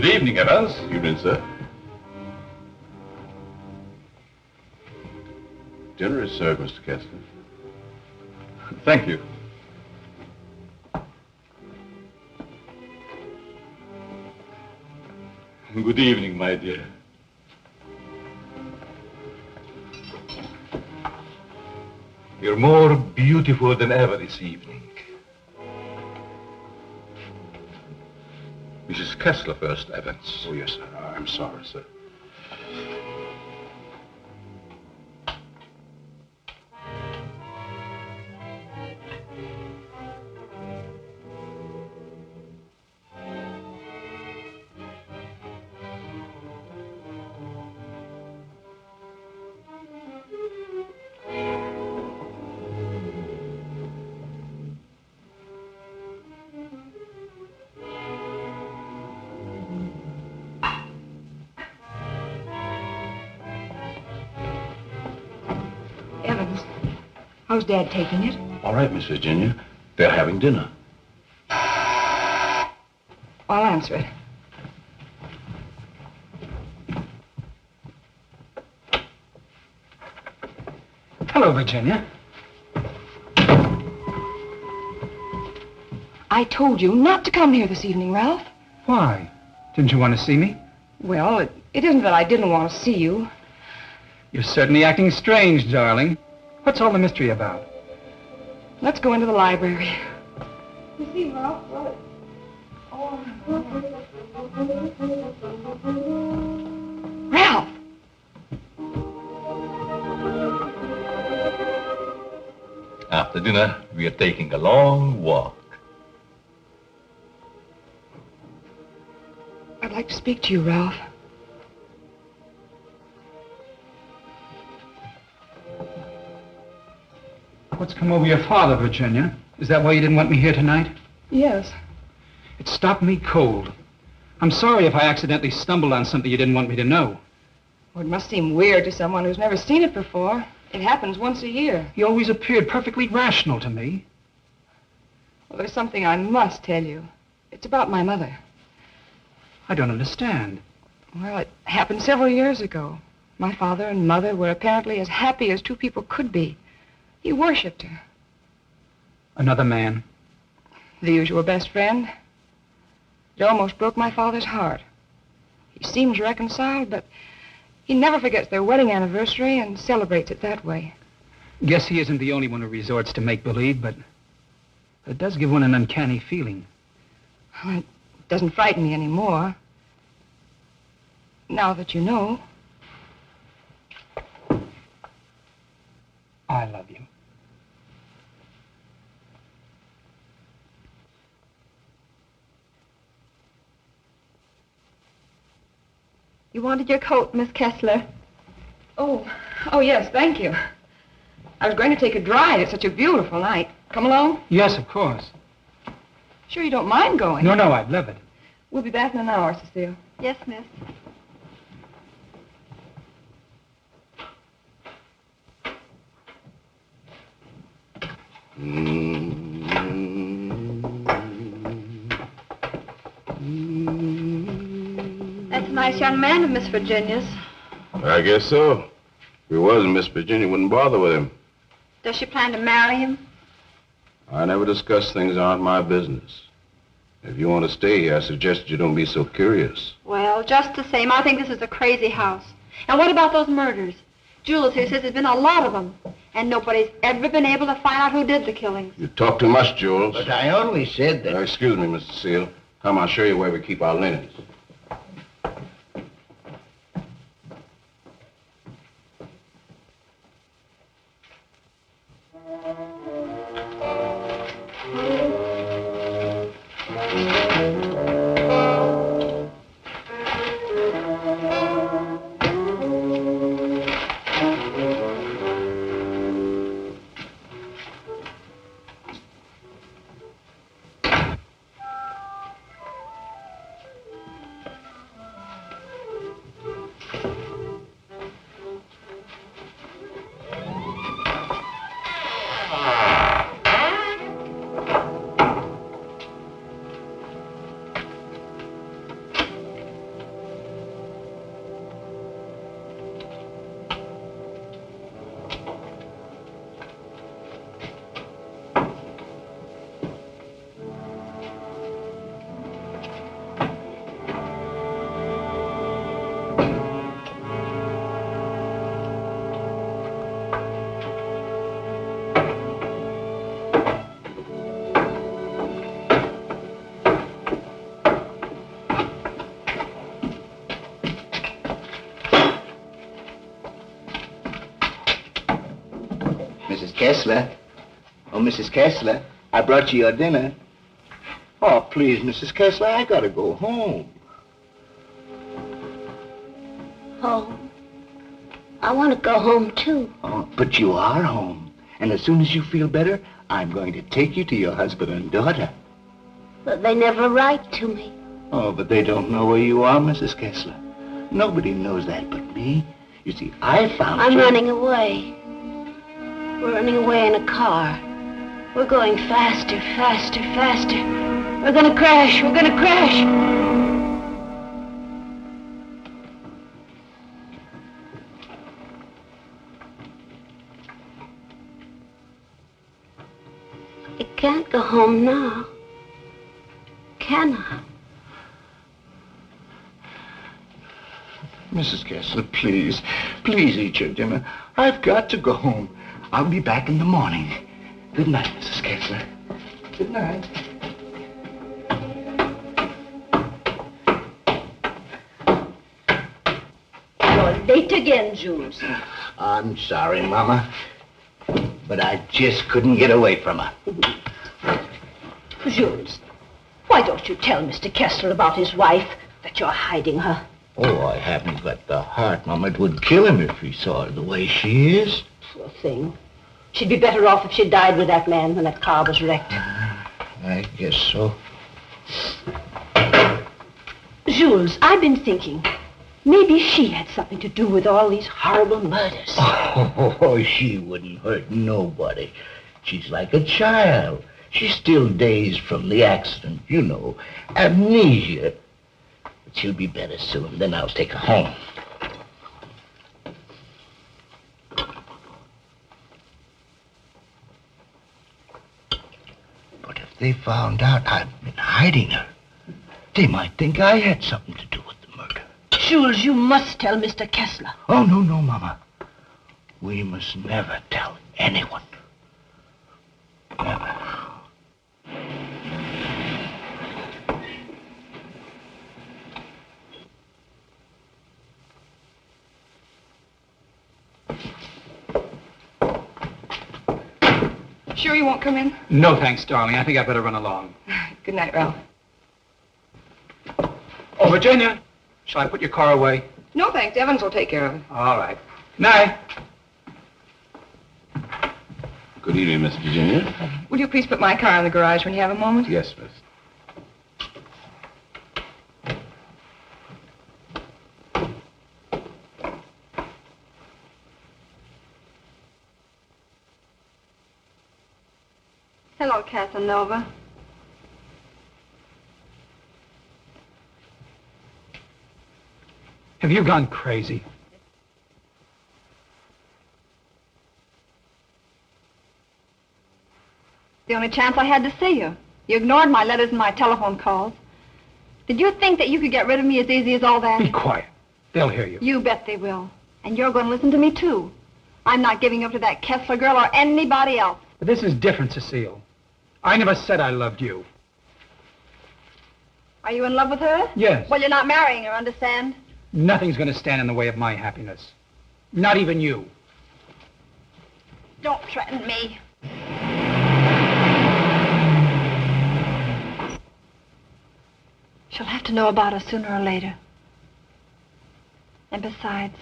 Good evening, Evans. Evening, sir. Dinner is served, Mr. Kessler. Thank you. Good evening, my dear. You're more beautiful than ever this evening. Mrs. Kessler first, Evans. Oh, yes, sir. I'm sorry, sir. How's Dad taking it? All right, Miss Virginia. They're having dinner. I'll answer it. Hello, Virginia. I told you not to come here this evening, Ralph. Why? Didn't you want to see me? Well, it isn't that I didn't want to see you. You're certainly acting strange, darling. What's all the mystery about? Let's go into the library. You see, Ralph, what? Ralph! After dinner, we are taking a long walk. I'd like to speak to you, Ralph. What's come over your father, Virginia? Is that why you didn't want me here tonight? Yes. It stopped me cold. I'm sorry if I accidentally stumbled on something you didn't want me to know. Well, it must seem weird to someone who's never seen it before. It happens once a year. He always appeared perfectly rational to me. Well, there's something I must tell you. It's about my mother. I don't understand. Well, it happened several years ago. My father and mother were apparently as happy as two people could be. He worshipped her. Another man? The usual best friend. It almost broke my father's heart. He seems reconciled, but he never forgets their wedding anniversary and celebrates it that way. Guess he isn't the only one who resorts to make-believe, but it does give one an uncanny feeling. Well, it doesn't frighten me anymore. Now that you know. I love you. You wanted your coat, Miss Kessler. Oh, yes, thank you. I was going to take a drive. It's such a beautiful night. Come along? Yes, of course. Sure you don't mind going? No, I'd love it. We'll be back in an hour, Cecile. Yes, miss. That's a nice young man of Miss Virginia's. I guess so. If he wasn't, Miss Virginia wouldn't bother with him. Does she plan to marry him? I never discuss things that aren't my business. If you want to stay here, I suggest you don't be so curious. Well, just the same, I think this is a crazy house. And what about those murders? Jules here says there's been a lot of them, and nobody's ever been able to find out who did the killings. You talk too much, Jules. But I only said that... Excuse me, Mr. Seal. Come, I'll show you where we keep our linens. Kessler. Oh, Mrs. Kessler, I brought you your dinner. Oh, please, Mrs. Kessler, I gotta go home. Home? I want to go home, too. Oh, but you are home. And as soon as you feel better, I'm going to take you to your husband and daughter. But they never write to me. Oh, but they don't know where you are, Mrs. Kessler. Nobody knows that but me. You see, I found I'm you. running away. We're running away in a car. We're going faster, faster, faster. We're gonna crash. We're gonna crash. I can't go home now. Can I? Mrs. Kessler, please, please eat your dinner. I've got to go home. I'll be back in the morning. Good night, Mrs. Kessler. Good night. You're late again, Jules. I'm sorry, Mama, but I just couldn't get away from her. Jules, why don't you tell Mr. Kessler about his wife, that you're hiding her? Oh, I haven't got the heart, Mama. It would kill him if he saw her the way she is. Poor thing. She'd be better off if she died with that man when that car was wrecked. I guess so. Jules, I've been thinking, maybe she had something to do with all these horrible murders. Oh, she wouldn't hurt nobody. She's like a child. She's still dazed from the accident, you know, amnesia. But she'll be better soon. Then I'll take her home. But if they found out I've been hiding her, they might think I had something to do with the murder. Jules, you must tell Mr. Kessler. Oh, no, no, Mama. We must never tell anyone. Never. Sure you won't come in? No, thanks, darling. I think I better run along. Good night, Ralph. Oh, Virginia, shall I put your car away? No, thanks. Evans will take care of it. All right. Night. Good evening, Miss Virginia. Will you please put my car in the garage when you have a moment? Yes, miss. Hello, Casanova. Have you gone crazy? The only chance I had to see you. You ignored my letters and my telephone calls. Did you think that you could get rid of me as easy as all that? Be quiet. They'll hear you. You bet they will. And you're going to listen to me, too. I'm not giving up to that Kessler girl or anybody else. But this is different, Cecile. I never said I loved you. Are you in love with her? Yes. Well, you're not marrying her, understand? Nothing's going to stand in the way of my happiness. Not even you. Don't threaten me. She'll have to know about us sooner or later. And besides,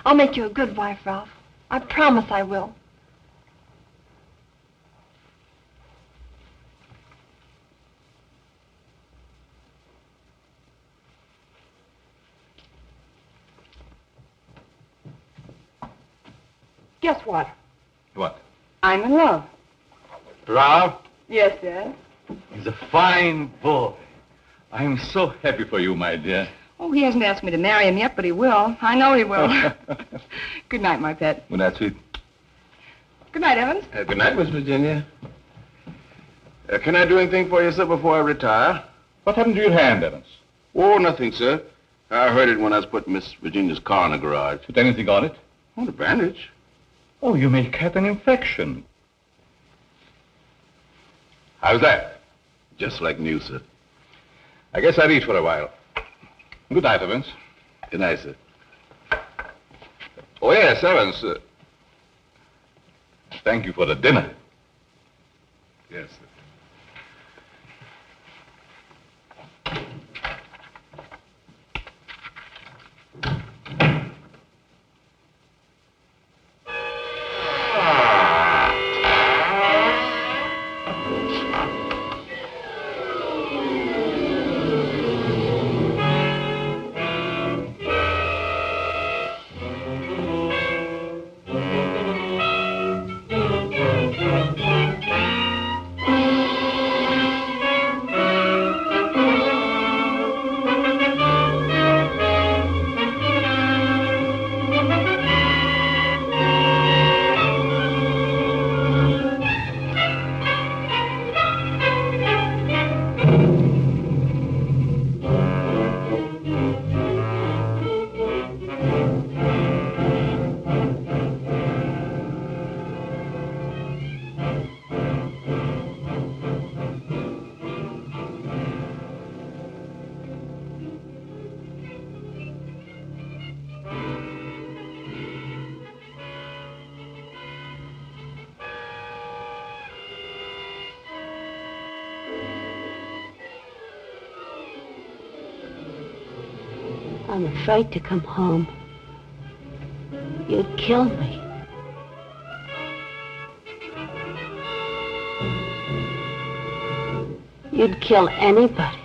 I'll make you a good wife, Ralph. I promise I will. Guess what? What? I'm in love. Ralph? Yes, Dad. He's a fine boy. I am so happy for you, my dear. Oh, he hasn't asked me to marry him yet, but he will. I know he will. Good night, my pet. Well, that's sweet. Good night, Evans. Good night, Miss Virginia. Can I do anything for you, sir, before I retire? What happened to your hand, Evans? Oh, nothing, sir. I hurt it when I was putting Miss Virginia's car in the garage. Put anything on it? Oh, the bandage. Oh, you may have an infection. How's that? Just like new, sir. I guess I'll eat for a while. Good night, Evans. Good night, sir. Oh, yes, Evans. thank you for the dinner. Yes, sir. I'm afraid to come home. You'd kill me. You'd kill anybody.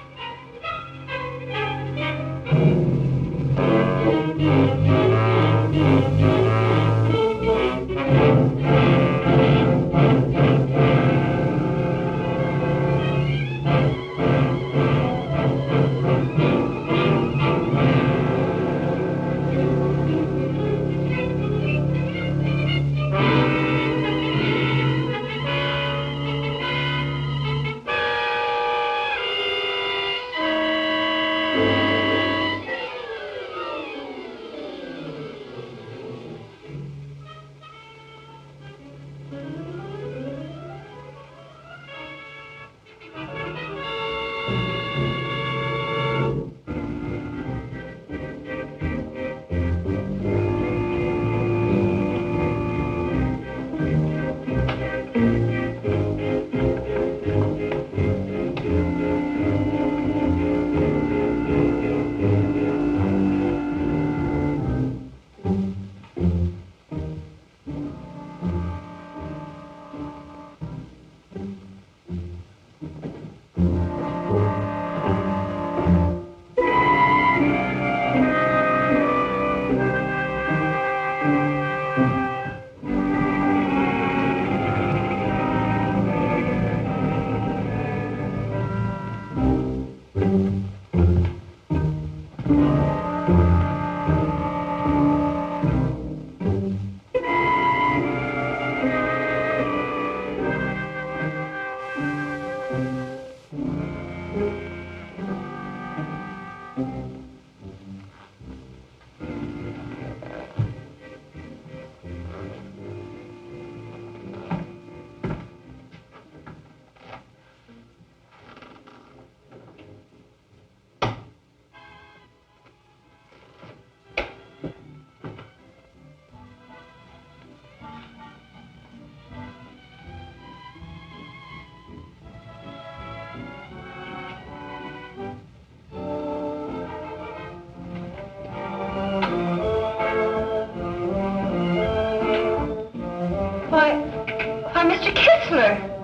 Mr. Kessler.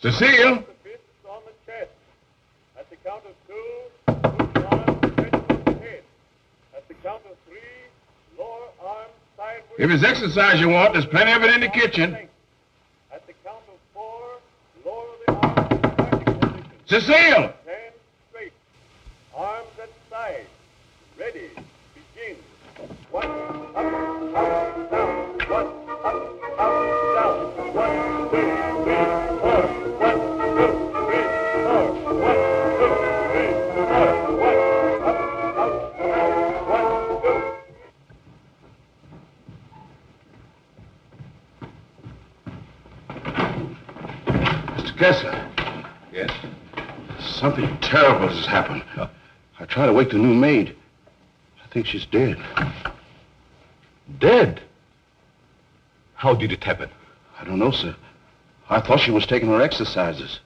Cecile! On the chest. At the count of two, put your arms stretched on the head. At the count of three, lower arms outside. If it's exercise you want, there's plenty of it in the kitchen. At the count of 4, lower the arms to starting position. Cecile! Stand straight. Arms at side. Ready. Begin. 1, up, down. 1, up, down. 1, 2, 3, 4. 1, 2, 3, 4. 1, 2, 3, 4. 1, up, down. 1, 2. Mr. Kessler. Yes? Something terrible has happened. I tried to wake the new maid. I think she's dead. Dead? How did it happen? I don't know, sir. I thought she was taking her exercises.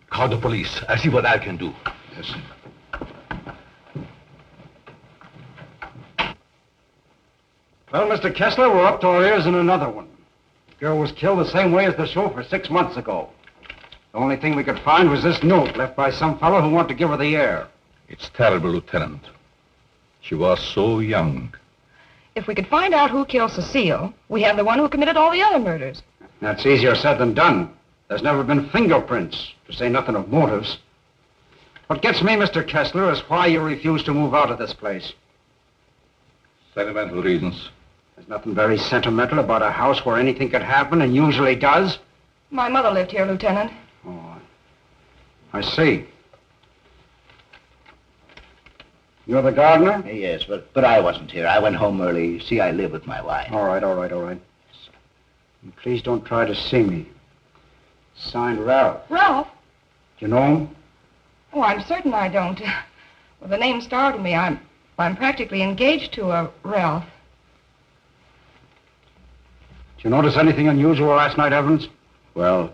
Call the police. I'll see what I can do. Yes, sir. Well, Mr. Kessler, we're up to our ears in another one. The girl was killed the same way as the chauffeur 6 months ago. The only thing we could find was this note left by some fellow who wanted to give her the air. It's terrible, Lieutenant. She was so young. If we could find out who killed Cecile, we have the one who committed all the other murders. That's easier said than done. There's never been fingerprints, to say nothing of motives. What gets me, Mr. Kessler, is why you refuse to move out of this place. Sentimental reasons. There's nothing very sentimental about a house where anything could happen and usually does. My mother lived here, Lieutenant. Oh, I see. You're the gardener? Yes, but I wasn't here. I went home early. You see, I live with my wife. All right. And please don't try to see me. Signed Ralph. Ralph? Do you know him? Oh, I'm certain I don't. Well, the name startled me. I'm practically engaged to a Ralph. Did you notice anything unusual last night, Evans? Well,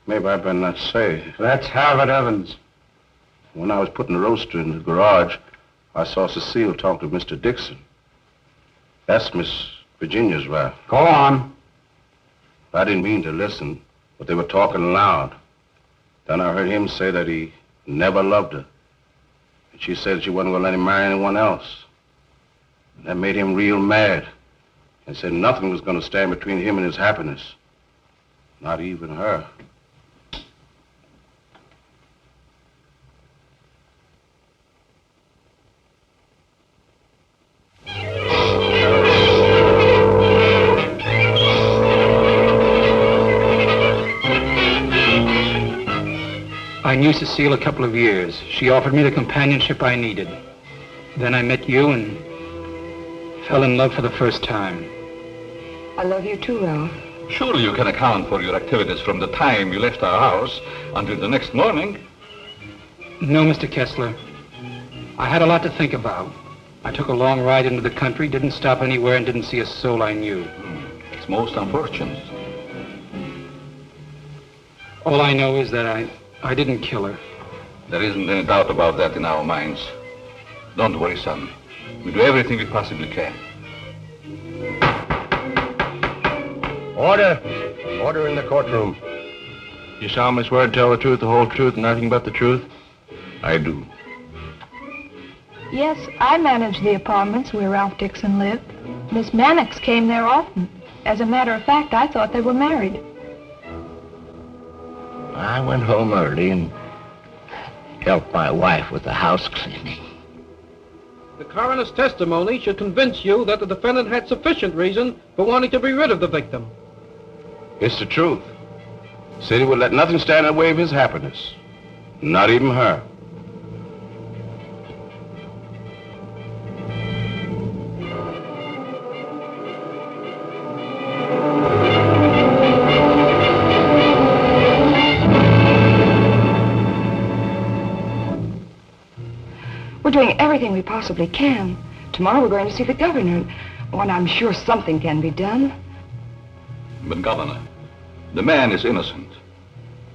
maybe I better not say. Let's have it, Evans. When I was putting the roaster in the garage, I saw Cecile talk to Mr. Dickson. That's Miss Virginia's Ralph. Go on. I didn't mean to listen, but they were talking loud. Then I heard him say that he never loved her. And she said she wasn't going to let him marry anyone else. And that made him real mad. And said nothing was going to stand between him and his happiness. Not even her. I knew Cecile a couple of years. She offered me the companionship I needed. Then I met you and fell in love for the first time. I love you too, Ralph. Surely you can account for your activities from the time you left our house until the next morning. No, Mr. Kessler. I had a lot to think about. I took a long ride into the country, didn't stop anywhere, and didn't see a soul I knew. It's most unfortunate. All I know is that I didn't kill her. There isn't any doubt about that in our minds. Don't worry, son. We do everything we possibly can. Order! Order in the courtroom. You solemnly swear to tell the truth, the whole truth, and nothing but the truth? I do. Yes, I managed the apartments where Ralph Dickson lived. Miss Mannix came there often. As a matter of fact, I thought they were married. I went home early and helped my wife with the house cleaning. The coroner's testimony should convince you that the defendant had sufficient reason for wanting to be rid of the victim. It's the truth. Said he would let nothing stand in the way of his happiness. Not even her. We're doing everything we possibly can. Tomorrow we're going to see the governor. Oh, and I'm sure something can be done. But, Governor, the man is innocent.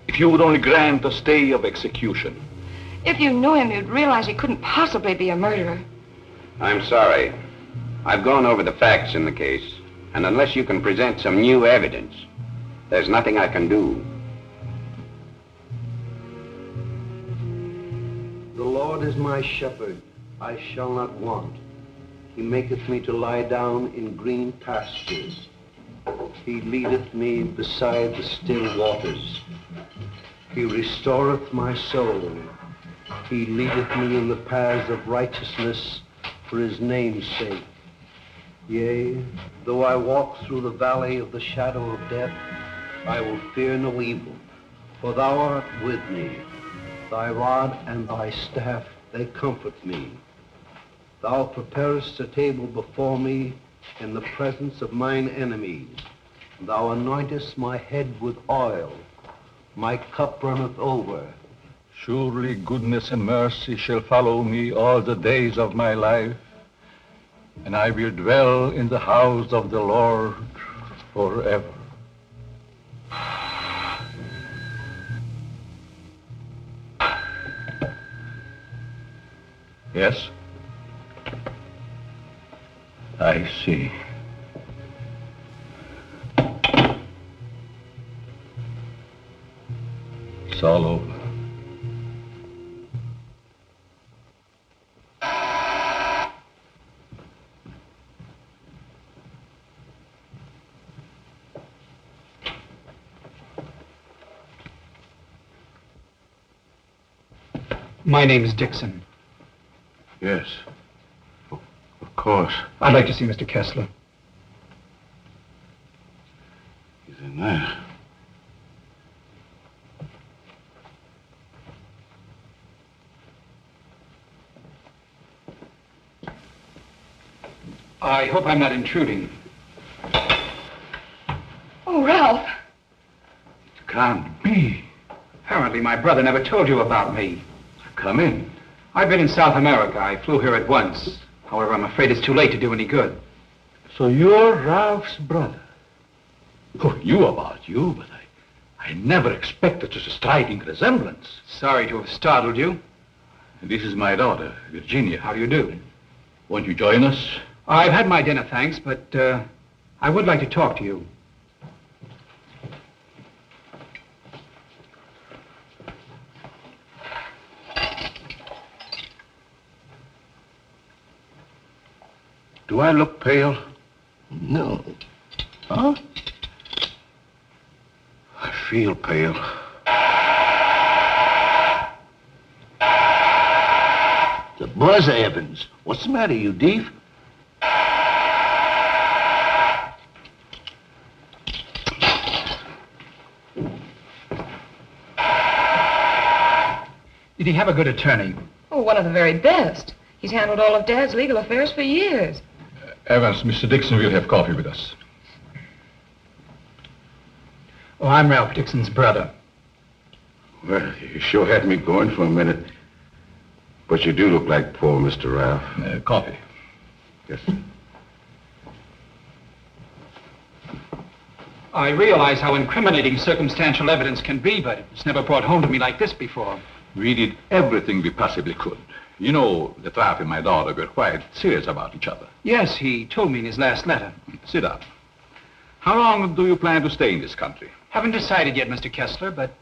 If you would only grant a stay of execution. If you knew him, you'd realize he couldn't possibly be a murderer. I'm sorry. I've gone over the facts in the case, and unless you can present some new evidence, there's nothing I can do. The Lord is my shepherd, I shall not want. He maketh me to lie down in green pastures. He leadeth me beside the still waters. He restoreth my soul. He leadeth me in the paths of righteousness for his name's sake. Yea, though I walk through the valley of the shadow of death, I will fear no evil, for thou art with me. Thy rod and thy staff, they comfort me. Thou preparest a table before me in the presence of mine enemies. Thou anointest my head with oil. My cup runneth over. Surely goodness and mercy shall follow me all the days of my life, and I will dwell in the house of the Lord forever. Yes? I see. It's all over. My name is Dickson. Yes. Of course. I'd like to see Mr. Kessler. He's in there. I hope I'm not intruding. Oh, Ralph. It can't be. Apparently my brother never told you about me. Come in. I've been in South America. I flew here at once. However, I'm afraid it's too late to do any good. So you're Ralph's brother? Who knew about you, but I never expected such a striking resemblance. Sorry to have startled you. This is my daughter, Virginia. How do you do? Won't you join us? I've had my dinner, thanks, but I would like to talk to you. Do I look pale? No. Huh? I feel pale. The buzz, Evans. What's the matter, you deef? Did he have a good attorney? Oh, one of the very best. He's handled all of Dad's legal affairs for years. Evans, Mr. Dickson will have coffee with us. Oh, I'm Ralph Dickson's brother. Well, you sure had me going for a minute. But you do look like poor Mr. Ralph. Coffee. Yes. I realize how incriminating circumstantial evidence can be, but it's never brought home to me like this before. We did everything we possibly could. You know, that Ralph and my daughter were quite serious about each other. Yes, he told me in his last letter. Sit down. How long do you plan to stay in this country? Haven't decided yet, Mr. Kessler, but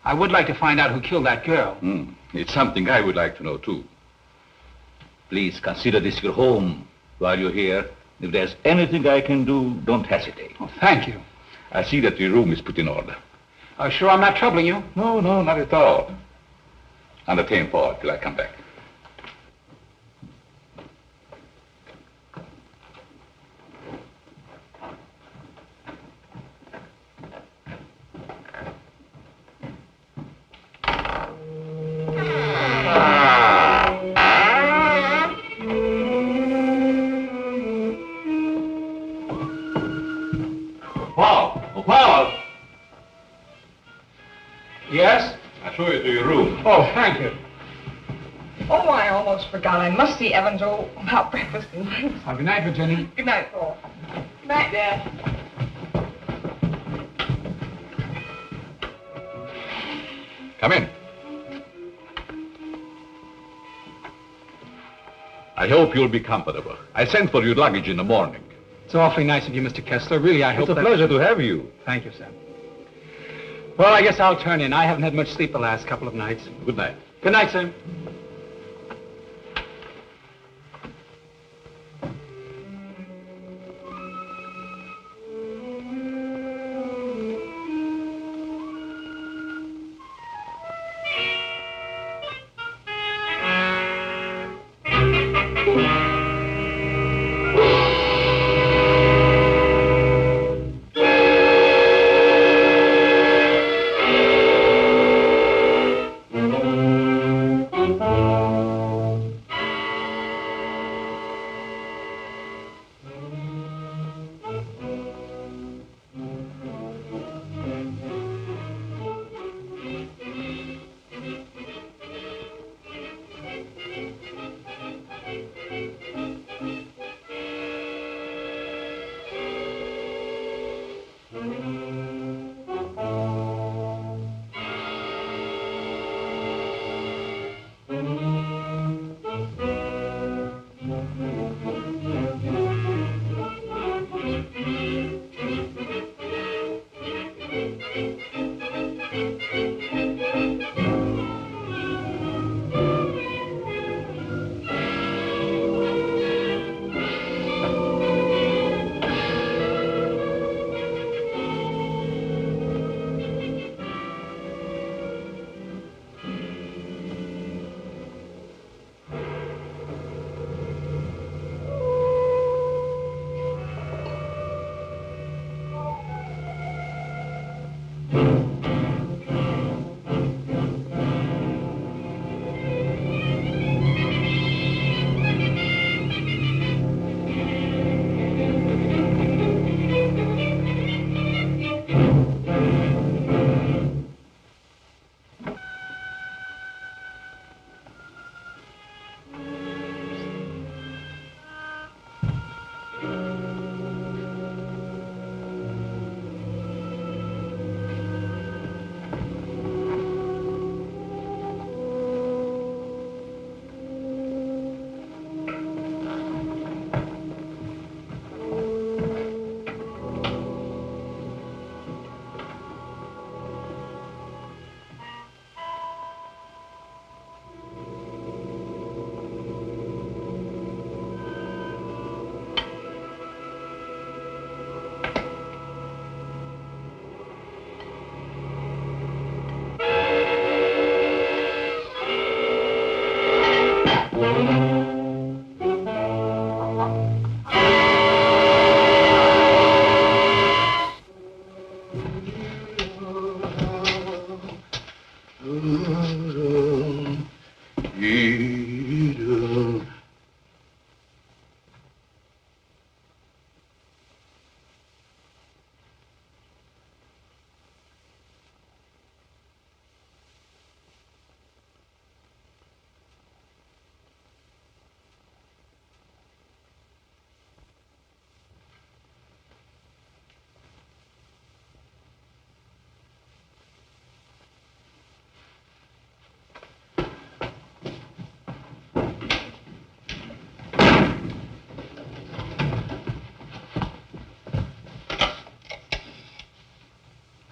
I would like to find out who killed that girl. It's something I would like to know, too. Please consider this your home while you're here. If there's anything I can do, don't hesitate. Oh, thank you. I see that your room is put in order. Sure I'm not troubling you? No, not at all. Entertain forward till I come back. Paul! Yes? I'll show you to your room. Oh, thank you. Oh, I almost forgot. I must see Evans about breakfast and things. Good night, Virginia. Good night, Paul. Good night, Dad. Come in. I hope you'll be comfortable. I sent for your luggage in the morning. It's awfully nice of you, Mr. Kessler. Really, I hope It's a pleasure to have you. Thank you, sir. Well, I guess I'll turn in. I haven't had much sleep the last couple of nights. Good night. Good night, sir.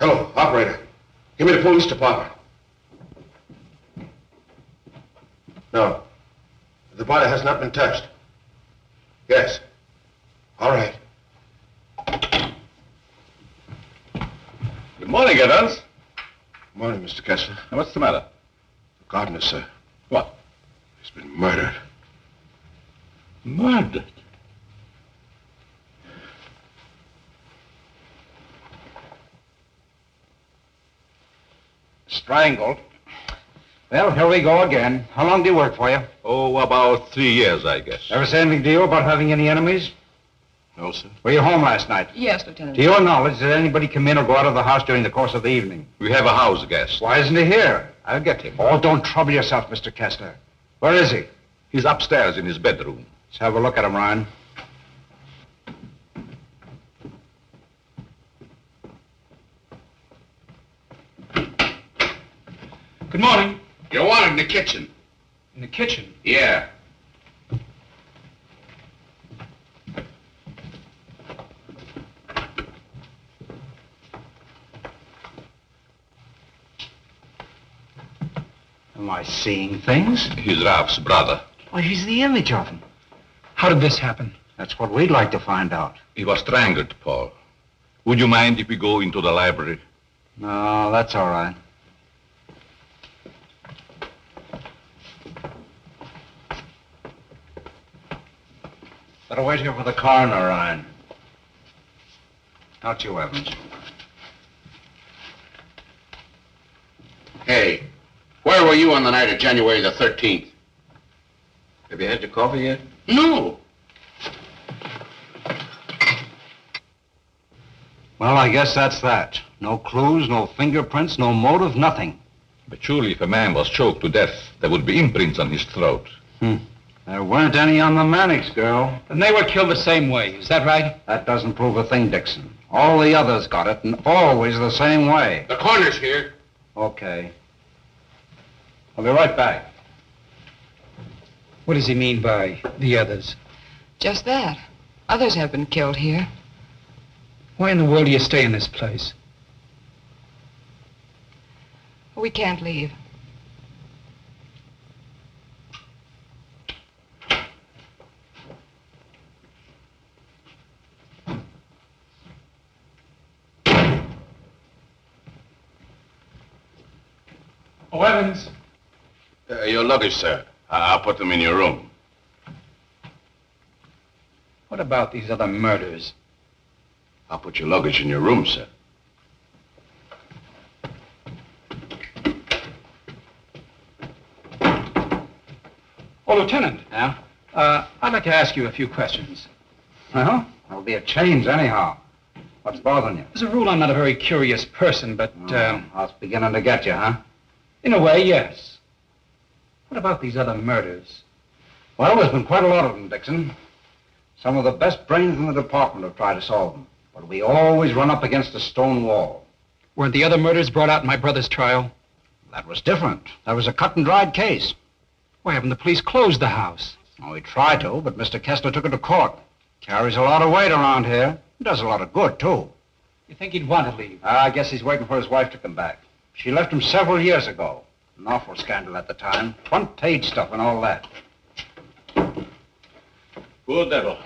Hello, operator. Give me the police department. No. The body has not been touched. Yes. All right. Good morning, Evans. Good morning, Mr. Kessler. Now, what's the matter? The gardener, sir. What? He's been murdered. Murdered? Strangled. Well, here we go again. How long did he work for you? Oh, about 3 years, I guess. Ever say anything to you about having any enemies? No, sir. Were you home last night? Yes, Lieutenant. To your knowledge, did anybody come in or go out of the house during the course of the evening? We have a house guest. Why isn't he here? I'll get him. Oh, don't trouble yourself, Mr. Kessler. Where is he? He's upstairs in his bedroom. Let's have a look at him, Ryan. Good morning. You're wanted in the kitchen. In the kitchen? Yeah. Am I seeing things? He's Ralph's brother. Why, he's the image of him. How did this happen? That's what we'd like to find out. He was strangled, Paul. Would you mind if we go into the library? No, that's all right. Better wait here for the coroner, Ryan. Not you, Evans. Hey, where were you on the night of January the 13th? Have you had your coffee yet? No. Well, I guess that's that. No clues, no fingerprints, no motive, nothing. But surely if a man was choked to death, there would be imprints on his throat. There weren't any on the Mannix girl. And they were killed the same way. Is that right? That doesn't prove a thing, Dickson. All the others got it, and always the same way. The coroner's here. Okay. I'll be right back. What does he mean by the others? Just that. Others have been killed here. Why in the world do you stay in this place? We can't leave. Oh, Evans. Your luggage, sir. I'll put them in your room. What about these other murders? I'll put your luggage in your room, sir. Oh, Lieutenant. Yeah? I'd like to ask you a few questions. Well, there'll be a change anyhow. What's bothering you? As a rule, I'm not a very curious person, but, I was beginning to get you, huh? in a way, yes. What about these other murders? Well, there's been quite a lot of them, Dickson. Some of the best brains in the department have tried to solve them. But we always run up against a stone wall. Weren't the other murders brought out in my brother's trial? That was different. That was a cut-and-dried case. Why haven't the police closed the house? Oh, we tried to, but Mr. Kessler took it to court. Carries a lot of weight around here. Does a lot of good, too. You think he'd want to leave? I guess he's waiting for his wife to come back. She left him several years ago. An awful scandal at the time. Front-page stuff and all that. Poor devil.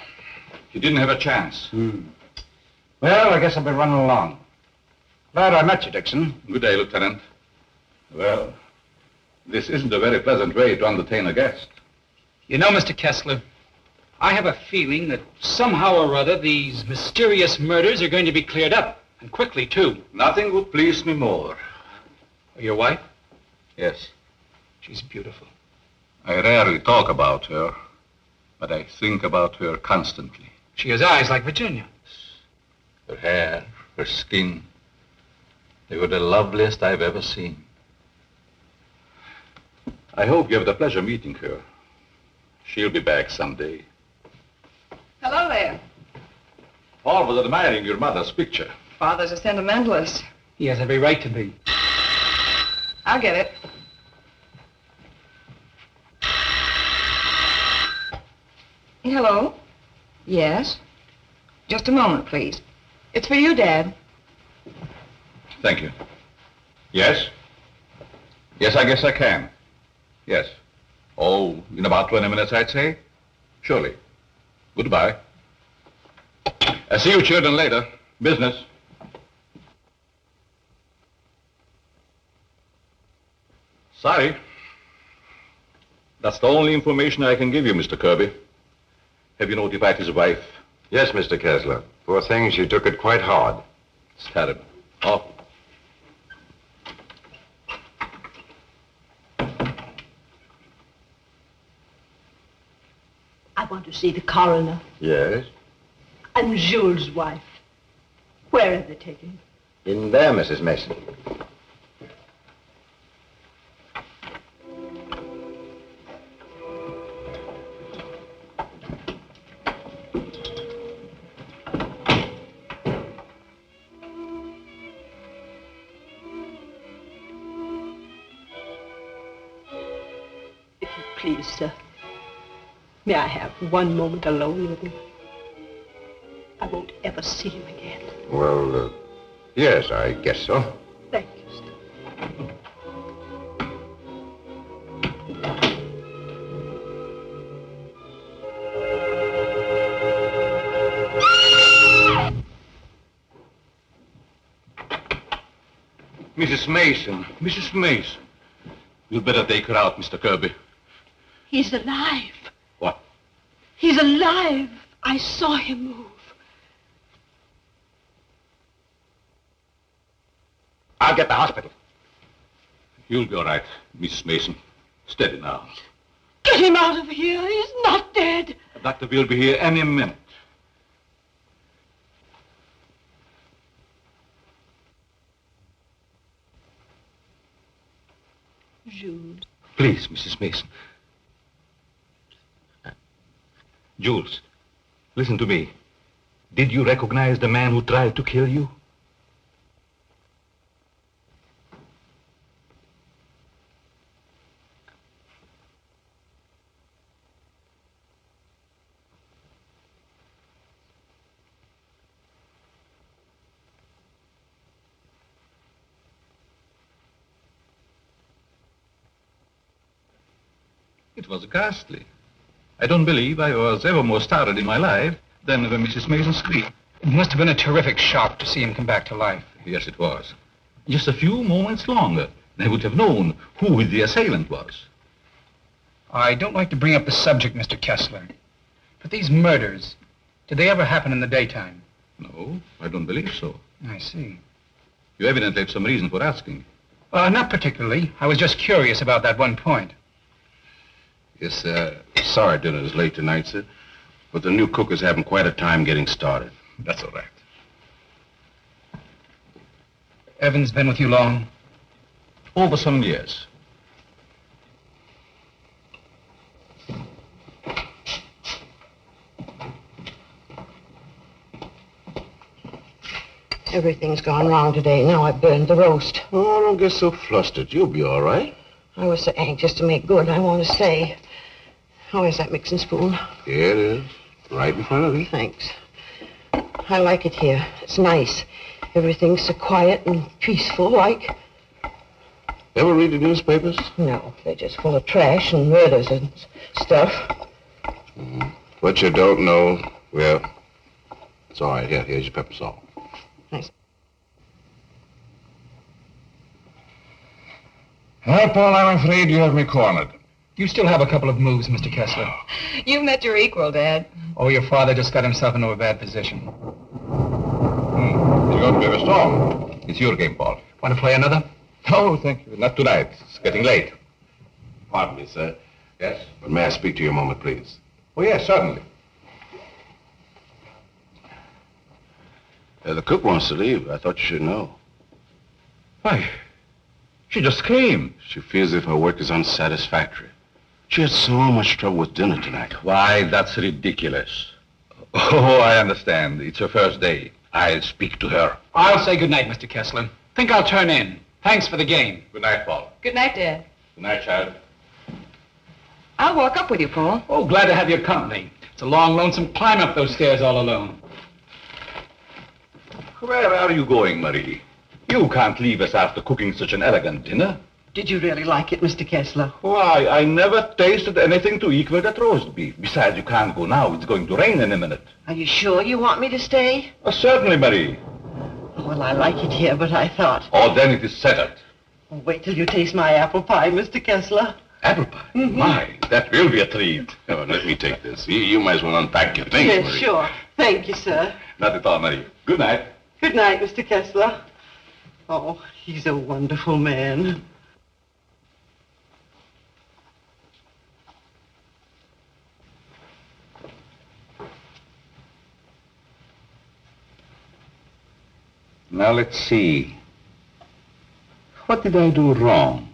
He didn't have a chance. Well, I guess I'll be running along. Glad I met you, Dickson. Good day, Lieutenant. Well, this isn't a very pleasant way to entertain a guest. You know, Mr. Kessler, I have a feeling that somehow or other these mysterious murders are going to be cleared up, and quickly, too. Nothing would please me more. Your wife? Yes. She's beautiful. I rarely talk about her, but I think about her constantly. She has eyes like Virginia. Her hair, her skin, they were the loveliest I've ever seen. I hope you have the pleasure meeting her. She'll be back someday. Hello there. Paul was admiring your mother's picture. Father's a sentimentalist. He has every right to be. I'll get it. Hello? Yes? Just a moment, please. It's for you, Dad. Thank you. Yes? Yes, I guess I can. Yes. Oh, in about 20 minutes, I'd say. Surely. Goodbye. I'll see you children later. Business. Sorry. That's the only information I can give you, Mr. Kirby. Have you notified his wife? Yes, Mr. Kessler. Poor thing, she took it quite hard. It's terrible. Oh. I want to see the coroner Yes? and Jules' wife. Where are they taken? In there, Mrs. Mason. If you please, sir. May I have one moment alone with him? I won't ever see him again. Well, yes, I guess so. Thank you, sir. Mrs. Mason. Mrs. Mason. You'd better take her out, Mr. Kirby. He's alive. What? He's alive. I saw him move. I'll get the hospital. You'll be all right, Mrs. Mason. Steady now. Get him out of here. He's not dead. The doctor will be here any minute. Jules. Please, Mrs. Mason. Jules, listen to me. Did you recognize the man who tried to kill you? It was ghastly. I don't believe I was ever more startled in my life than when Mrs. Mason screamed. It must have been a terrific shock to see him come back to life. Yes, it was. Just a few moments longer, and I would have known who the assailant was. I don't like to bring up the subject, Mr. Kessler, but these murders, did they ever happen in the daytime? No, I don't believe so. I see. You evidently have some reason for asking. Not particularly. I was just curious about that one point. Yes, sir. Sorry dinner is late tonight, sir. But the new cook is having quite a time getting started. That's all right. Evan's been with you long? Over some years. Everything's gone wrong today. Now I burned the roast. Oh, don't get so flustered. You'll be all right. I was so anxious to make good, I want to say. Oh, is that mixing spoon? Here it is. Right in front of you. Thanks. I like it here. It's nice. Everything's so quiet and peaceful, like. Ever read the newspapers? No, they're just full of trash and murders and stuff. Mm-hmm. What you don't know, well, it's all right. Here's your pepper salt. Thanks. Well, Paul, I'm afraid you have me cornered. You still have a couple of moves, Mr. Kessler. You've met your equal, Dad. Oh, your father just got himself into a bad position. You're going to be a storm. It's your game, Paul. Want to play another? No, thank you. Not tonight. It's getting late. Pardon me, sir. Yes? But may I speak to you a moment, please? Oh, yes, certainly. The cook wants to leave. I thought you should know. Why? She just came. She feels as if her work is unsatisfactory. She had so much trouble with dinner tonight. Why, that's ridiculous. Oh, I understand. It's her first day. I'll speak to her. I'll say good night, Mr. Kessler. Think I'll turn in. Thanks for the game. Good night, Paul. Good night, Dad. Good night, child. I'll walk up with you, Paul. Oh, glad to have your company. It's a long, lonesome climb up those stairs all alone. Where are you going, Marie? You can't leave us after cooking such an elegant dinner. Did you really like it, Mr. Kessler? Why, I never tasted anything to equal that roast beef. Besides, you can't go now. It's going to rain in a minute. Are you sure you want me to stay? Certainly, Marie. Well, I like it here, but I thought... Oh, then it is settled. Wait till you taste my apple pie, Mr. Kessler. Apple pie? Mm-hmm. My, that will be a treat. Oh, let me take this. You might as well unpack your things, Yes, Marie. sure. Thank you, sir. Not at all, Marie. Good night. Good night, Mr. Kessler. Oh, he's a wonderful man. Now, let's see. What did I do wrong?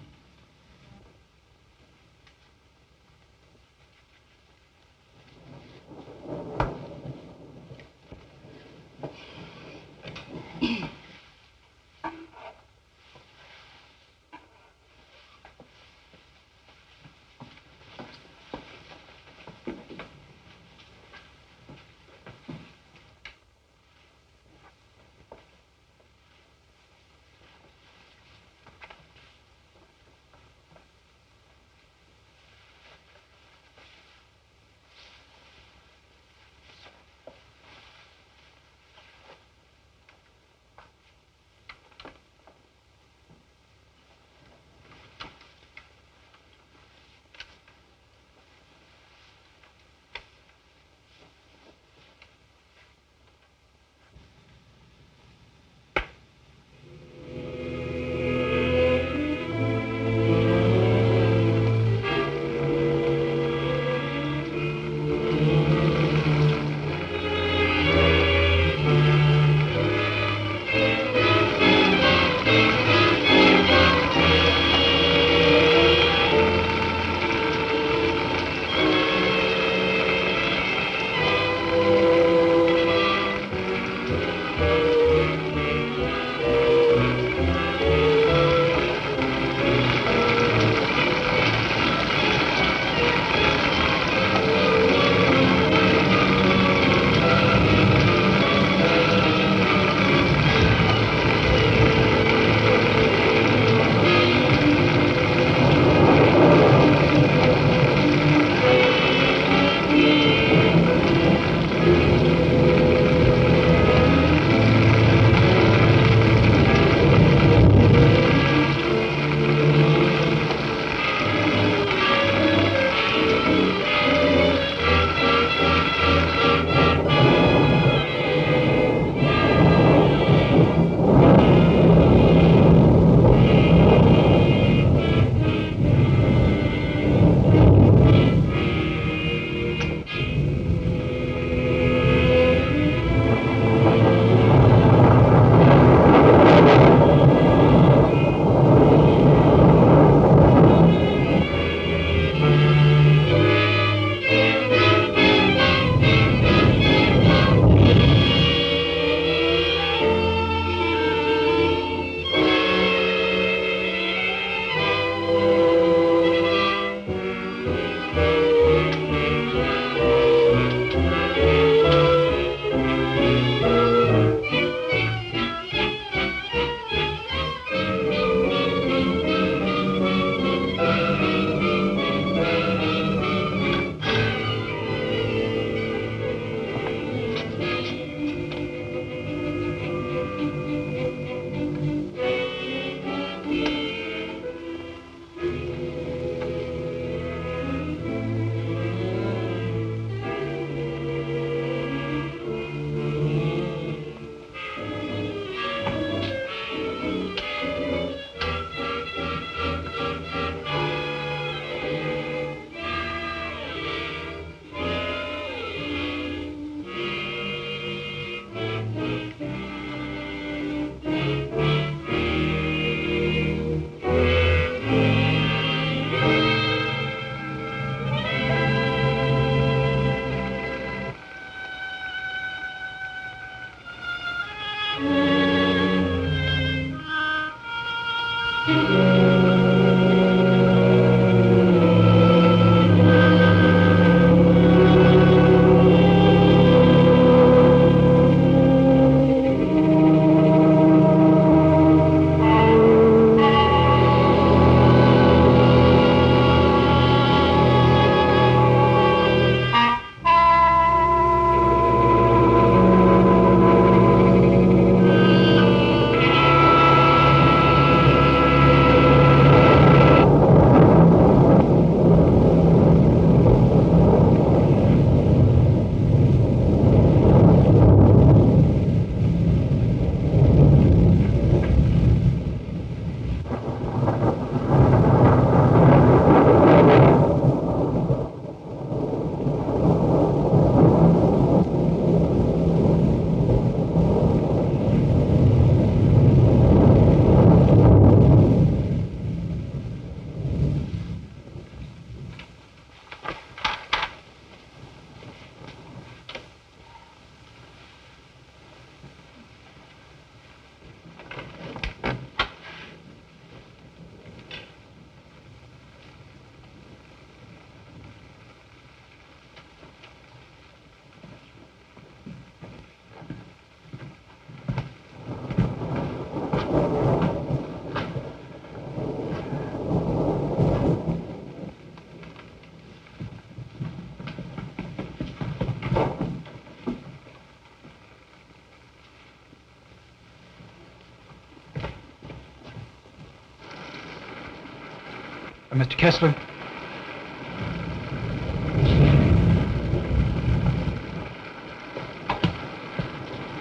Mr. Kessler?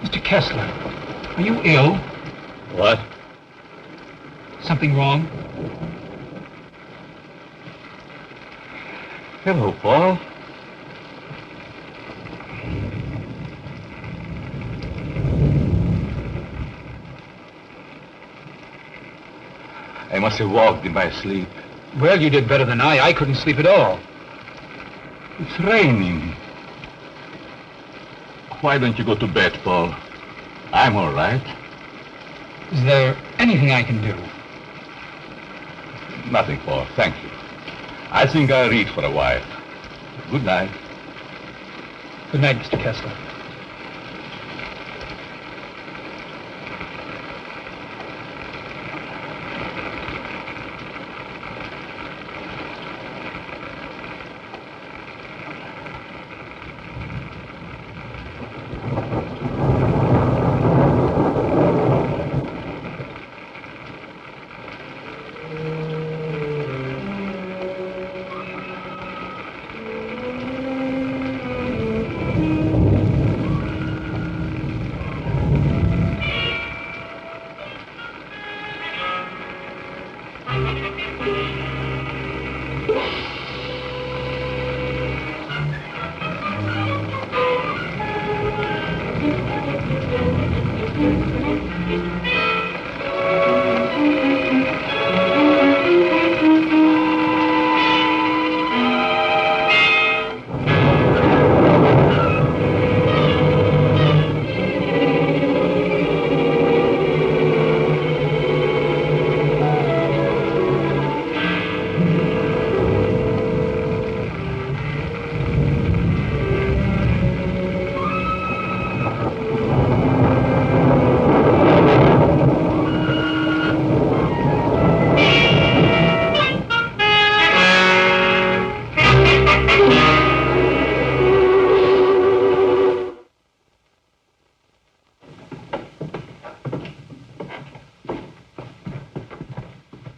Mr. Kessler, are you ill? What? Something wrong? Hello, Paul. I must have walked in my sleep. Well, you did better than I. I couldn't sleep at all. It's raining. Why don't you go to bed, Paul? I'm all right. Is there anything I can do? Nothing, Paul. Thank you. I think I'll read for a while. Good night. Good night, Mr. Kessler.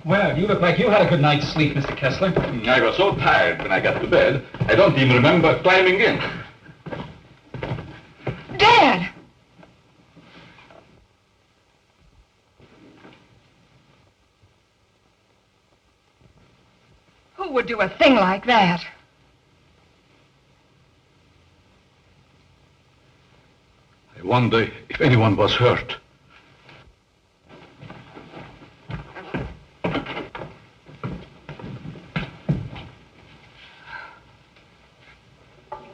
Well, you look like you had a good night's sleep, Mr. Kessler. I was so tired when I got to bed, I don't even remember climbing in. Dad! Who would do a thing like that? I wonder if anyone was hurt.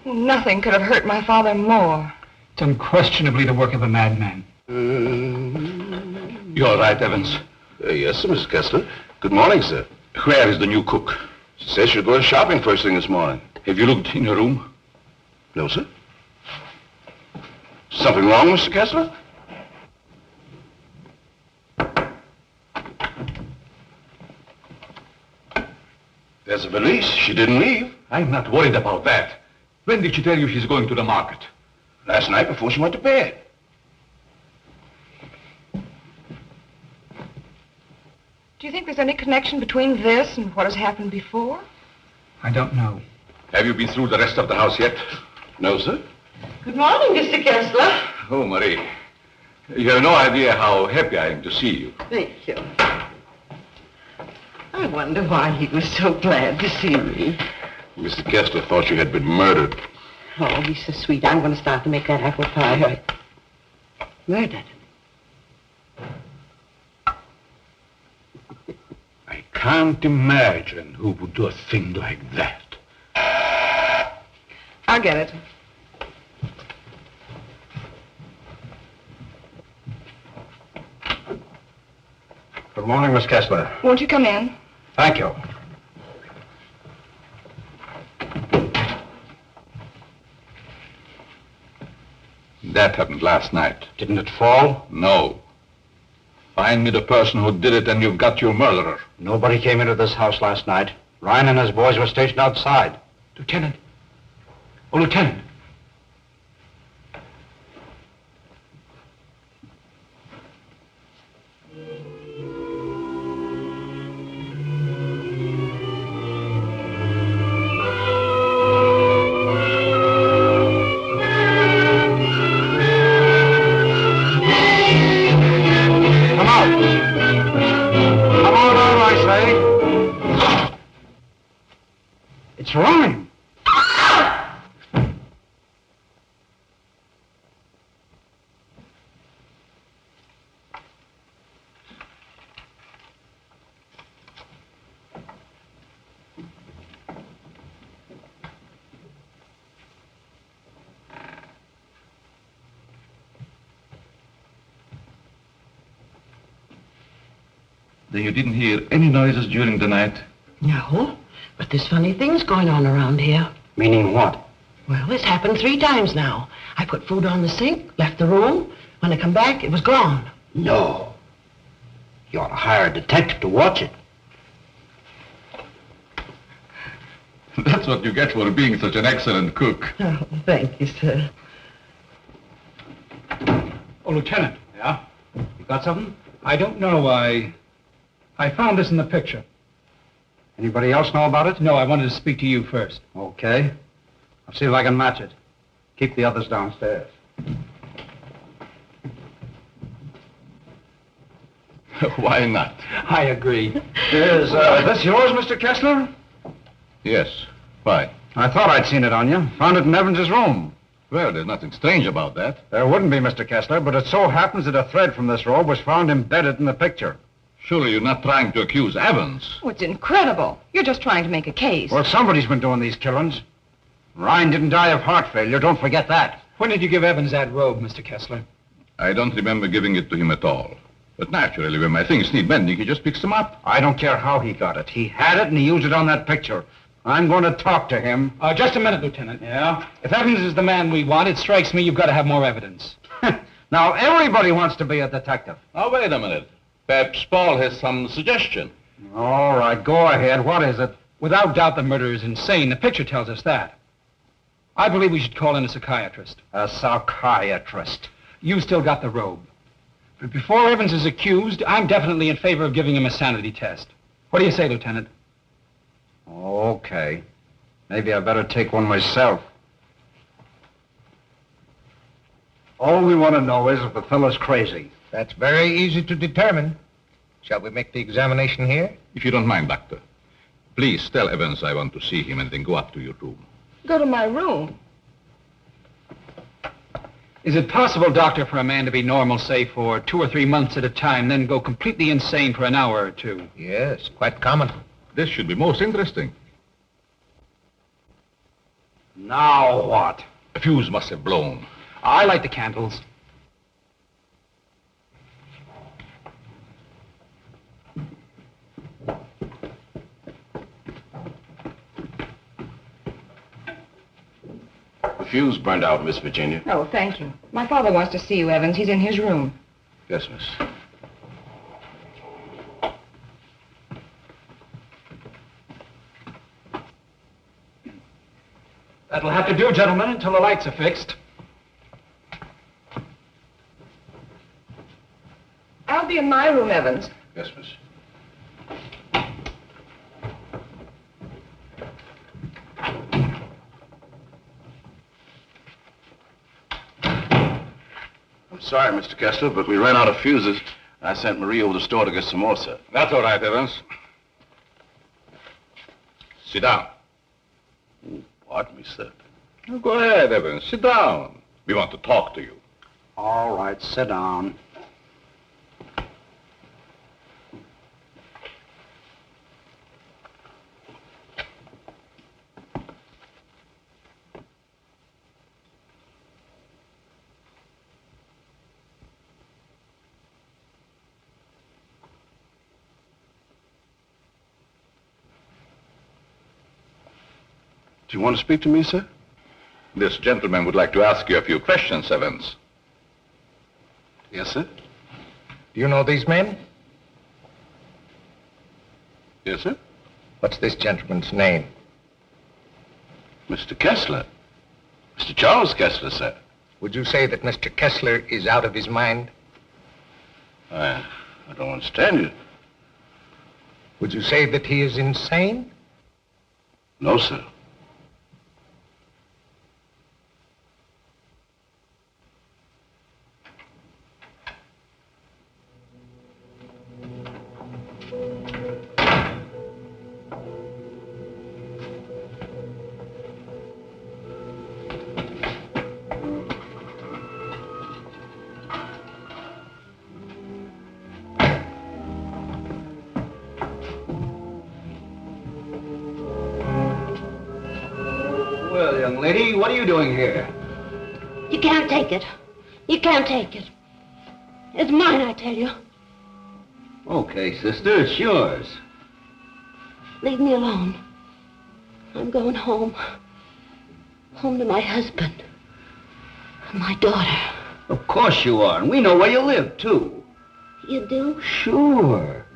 Nothing could have hurt my father more. It's unquestionably the work of a madman. You're right, Evans. Yes, sir, Mr. Kessler. Good morning, sir. Where is the new cook? She says she'll go shopping first thing this morning. Have you looked in her room? No, sir. Something wrong, Mr. Kessler? There's a valise. She didn't leave. I'm not worried about that. When did she tell you she's going to the market? Last night before she went to bed. Do you think there's any connection between this and what has happened before? I don't know. Have you been through the rest of the house yet? No, sir. Good morning, Mr. Kessler. Oh, Marie. You have no idea how happy I am to see you. Thank you. I wonder why he was so glad to see me. Mr. Kessler thought you had been murdered. Oh, he's so sweet. I'm going to start to make that apple pie. Murdered? I can't imagine who would do a thing like that. I'll get it. Good morning, Miss Kessler. Won't you come in? Thank you. That happened last night. Didn't it fall? No. Find me the person who did it and you've got your murderer. Nobody came into this house last night. Ryan and his boys were stationed outside. Lieutenant. Oh, Lieutenant. It's Ryan. Then you didn't hear any noises during the night? No, but there's funny things going on around here. Meaning what? Well, this happened 3 times now. I put food on the sink, left the room. When I come back, it was gone. No. You ought to hire a detective to watch it. That's what you get for being such an excellent cook. Oh, thank you, sir. Oh, Lieutenant. Yeah? You got something? I don't know. I found this in the picture. Anybody else know about it? No, I wanted to speak to you first. Okay. I'll see if I can match it. Keep the others downstairs. Why not? I agree. Is this yours, Mr. Kessler? Yes. Why? I thought I'd seen it on you. Found it in Evans's room. Well, there's nothing strange about that. There wouldn't be, Mr. Kessler, but it so happens that a thread from this robe was found embedded in the picture. Surely you're not trying to accuse Evans. Oh, it's incredible. You're just trying to make a case. Well, somebody's been doing these killings. Ryan didn't die of heart failure. Don't forget that. When did you give Evans that robe, Mr. Kessler? I don't remember giving it to him at all. But naturally, when my things need mending, he just picks them up. I don't care how he got it. He had it and he used it on that picture. I'm going to talk to him. Just a minute, Lieutenant. Yeah? If Evans is the man we want, it strikes me you've got to have more evidence. Now, everybody wants to be a detective. Oh, wait a minute. Perhaps Paul has some suggestion. All right, go ahead. What is it? Without doubt, the murderer is insane. The picture tells us that. I believe we should call in a psychiatrist. A psychiatrist? You still got the robe. But before Evans is accused, I'm definitely in favor of giving him a sanity test. What do you say, Lieutenant? Okay. Maybe I better take one myself. All we want to know is if the fellow's crazy. That's very easy to determine. Shall we make the examination here? If you don't mind, Doctor. Please tell Evans I want to see him and then go up to your room. Go to my room. Is it possible, Doctor, for a man to be normal, say, for 2 or 3 months at a time, then go completely insane for an hour or 2? Yes, quite common. This should be most interesting. Now what? A fuse must have blown. I light the candles. fuse burned out, Miss Virginia. Oh, thank you. My father wants to see you, Evans. He's in his room. Yes, miss. That'll have to do, gentlemen, until the lights are fixed. I'll be in my room, Evans. Yes, miss. I'm sorry, Mr. Kessler, but we ran out of fuses. I sent Marie over to the store to get some more, sir. That's all right, Evans. Sit down. Pardon me, sir. Oh, go ahead, Evans. Sit down. We want to talk to you. All right, sit down. Do you want to speak to me, sir? This gentleman would like to ask you a few questions, Evans. Yes, sir. Do you know these men? Yes, sir. What's this gentleman's name? Mr. Kessler. Mr. Charles Kessler, sir. Would you say that Mr. Kessler is out of his mind? I don't understand you. Would you say that he is insane? No, sir. Well, young lady, what are you doing here? You can't take it. You can't take it. It's mine, I tell you. Okay, sister, it's yours. Leave me alone. I'm going home. Home to my husband. And my daughter. Of course you are, and we know where you live, too. You do? Sure.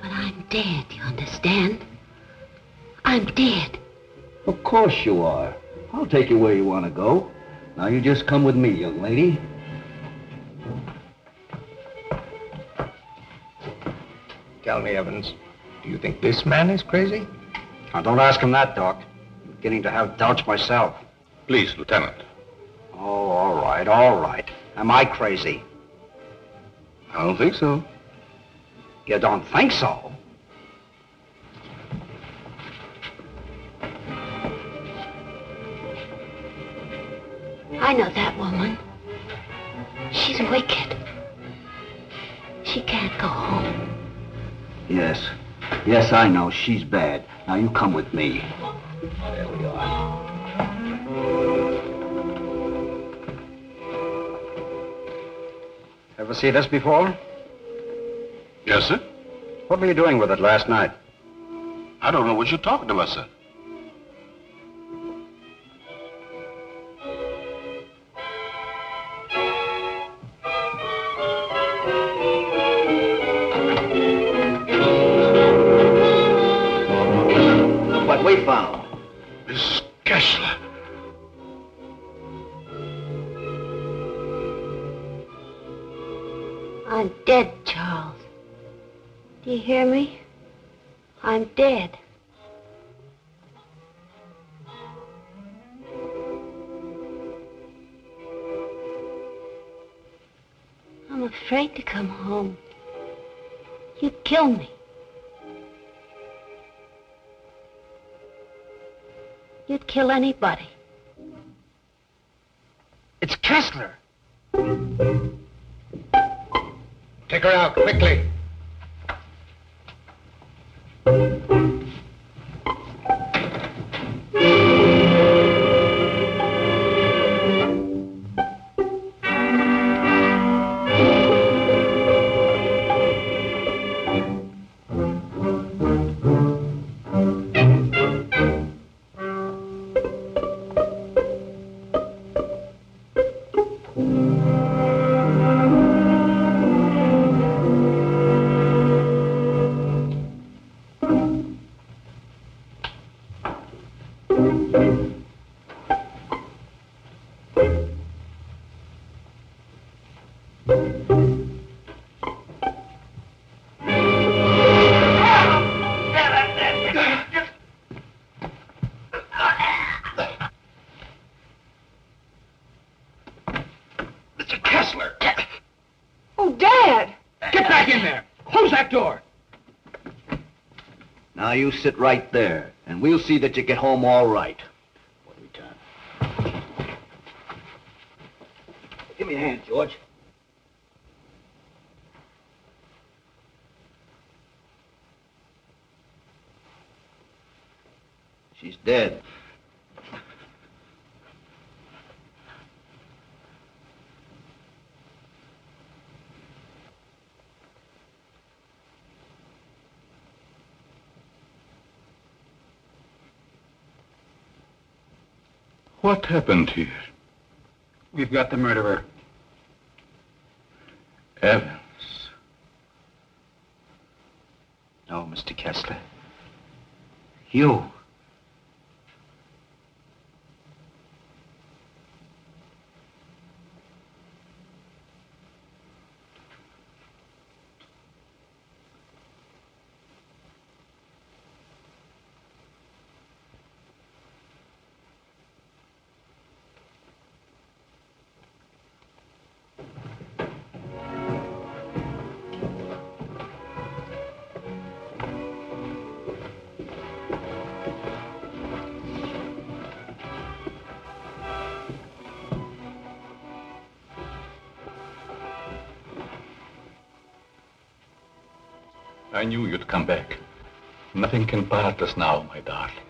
But I'm dead, you understand? I'm dead. Of course you are. I'll take you where you want to go. Now you just come with me, young lady. Tell me, Evans, do you think this man is crazy? Now, don't ask him that, Doc. I'm beginning to have doubts myself. Please, Lieutenant. Oh, all right, all right. Am I crazy? I don't think so. You don't think so? I know that woman. She's wicked. She can't go home. Yes. Yes, I know. She's bad. Now you come with me. There we are. Ever see this before? Yes, sir. What were you doing with it last night? I don't know what you're talking about, sir. What we found. Miss Kessler. I'm dead, Charles. Do you hear me? I'm dead. I'm afraid to come home. You'd kill me. You'd kill anybody. It's Kessler. Take her out, quickly. Get back in there! Close that door! Now you sit right there, and we'll see that you get home all right. What do we turn? Give me a hand, George. She's dead. What happened here? We've got the murderer. Evans. No, Mr. Kessler. You. I knew you'd come back. Nothing can part us now, my darling.